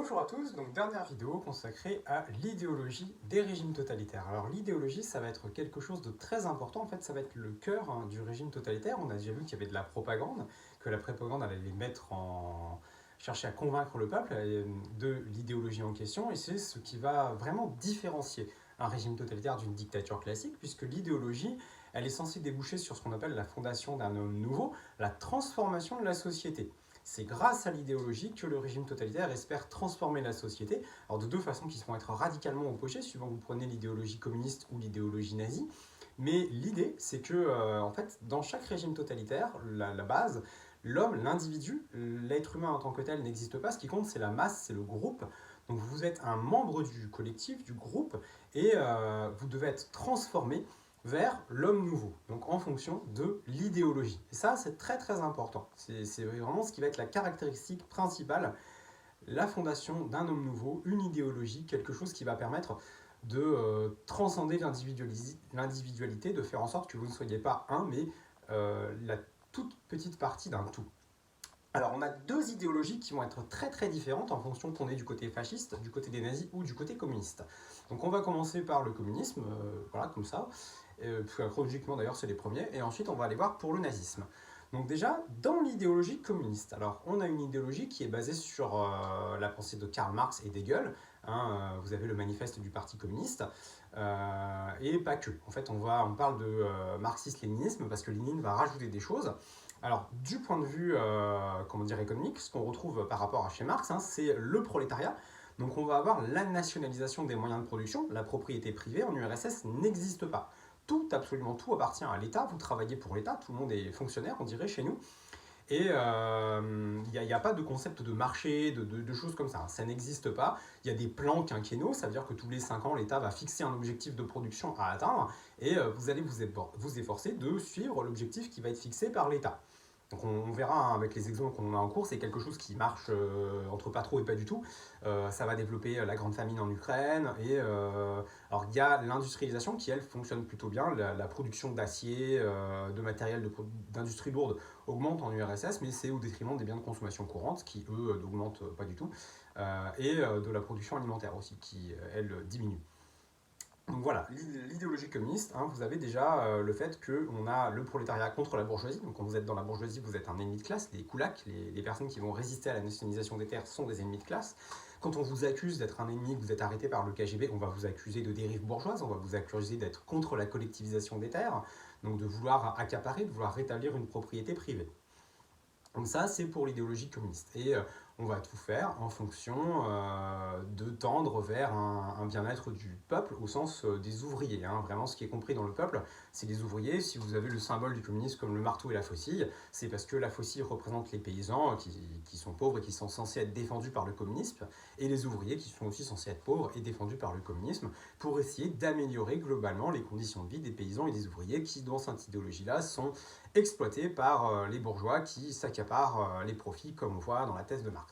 Bonjour à tous, donc dernière vidéo consacrée à l'idéologie des régimes totalitaires. Alors l'idéologie, ça va être quelque chose de très important, en fait ça va être le cœur du régime totalitaire. On a déjà vu qu'il y avait de la propagande, que la propagande allait les mettre en... chercher à convaincre le peuple de l'idéologie en question, et c'est ce qui va vraiment différencier un régime totalitaire d'une dictature classique, puisque l'idéologie, elle est censée déboucher sur ce qu'on appelle la fondation d'un homme nouveau, la transformation de la société. C'est grâce à l'idéologie que le régime totalitaire espère transformer la société, alors de deux façons qui vont être radicalement opposées, suivant que vous prenez l'idéologie communiste ou l'idéologie nazie. Mais l'idée, c'est que, en fait, dans chaque régime totalitaire, la base, l'homme, l'individu, l'être humain en tant que tel n'existe pas. Ce qui compte, c'est la masse, c'est le groupe. Donc vous êtes un membre du collectif, du groupe, et vous devez être transformé vers l'homme nouveau, donc en fonction de l'idéologie. Et ça, c'est très très important. C'est vraiment ce qui va être la caractéristique principale, la fondation d'un homme nouveau, une idéologie, quelque chose qui va permettre de transcender l'individualité, de faire en sorte que vous ne soyez pas un, mais la toute petite partie d'un tout. Alors on a deux idéologies qui vont être très très différentes en fonction qu'on est du côté fasciste, du côté des nazis ou du côté communiste. Donc on va commencer par le communisme, voilà comme ça, chronologiquement d'ailleurs c'est les premiers, et ensuite on va aller voir pour le nazisme. Donc déjà, dans l'idéologie communiste, alors on a une idéologie qui est basée sur la pensée de Karl Marx et d'Hegel, vous avez le manifeste du Parti communiste, et pas que. En fait on parle de marxisme-léninisme parce que Lénine va rajouter des choses. Alors, du point de vue économique, ce qu'on retrouve par rapport à chez Marx, c'est le prolétariat. Donc on va avoir la nationalisation des moyens de production, la propriété privée en URSS n'existe pas. Tout, absolument tout appartient à l'État, vous travaillez pour l'État, tout le monde est fonctionnaire, on dirait chez nous. Et il n'y a pas de concept de marché, de choses comme ça n'existe pas. Il y a des plans quinquennaux, ça veut dire que tous les 5 ans, l'État va fixer un objectif de production à atteindre, et vous allez vous efforcer de suivre l'objectif qui va être fixé par l'État. Donc on verra avec les exemples qu'on a en cours, c'est quelque chose qui marche entre pas trop et pas du tout. Ça va développer la grande famine en Ukraine. Et alors il y a l'industrialisation qui, elle, fonctionne plutôt bien. La production d'acier, de matériel d'industrie lourde augmente en URSS, mais c'est au détriment des biens de consommation courante qui, eux, n'augmentent pas du tout. Et de la production alimentaire aussi, qui, elle, diminue. Donc voilà, l'idéologie communiste, vous avez déjà le fait qu'on a le prolétariat contre la bourgeoisie. Donc quand vous êtes dans la bourgeoisie, vous êtes un ennemi de classe. Les koulaks, les personnes qui vont résister à la nationalisation des terres, sont des ennemis de classe. Quand on vous accuse d'être un ennemi, que vous êtes arrêté par le KGB, on va vous accuser de dérive bourgeoise, on va vous accuser d'être contre la collectivisation des terres, donc de vouloir accaparer, de vouloir rétablir une propriété privée. Donc ça, c'est pour l'idéologie communiste. Et on va tout faire en fonction de tendre vers un bien-être du peuple au sens des ouvriers. Vraiment, ce qui est compris dans le peuple, c'est les ouvriers. Si vous avez le symbole du communisme comme le marteau et la faucille, c'est parce que la faucille représente les paysans qui sont pauvres et qui sont censés être défendus par le communisme, et les ouvriers qui sont aussi censés être pauvres et défendus par le communisme, pour essayer d'améliorer globalement les conditions de vie des paysans et des ouvriers qui, dans cette idéologie-là, sont exploités par les bourgeois qui s'accaparent les profits, comme on voit dans la thèse de Marx.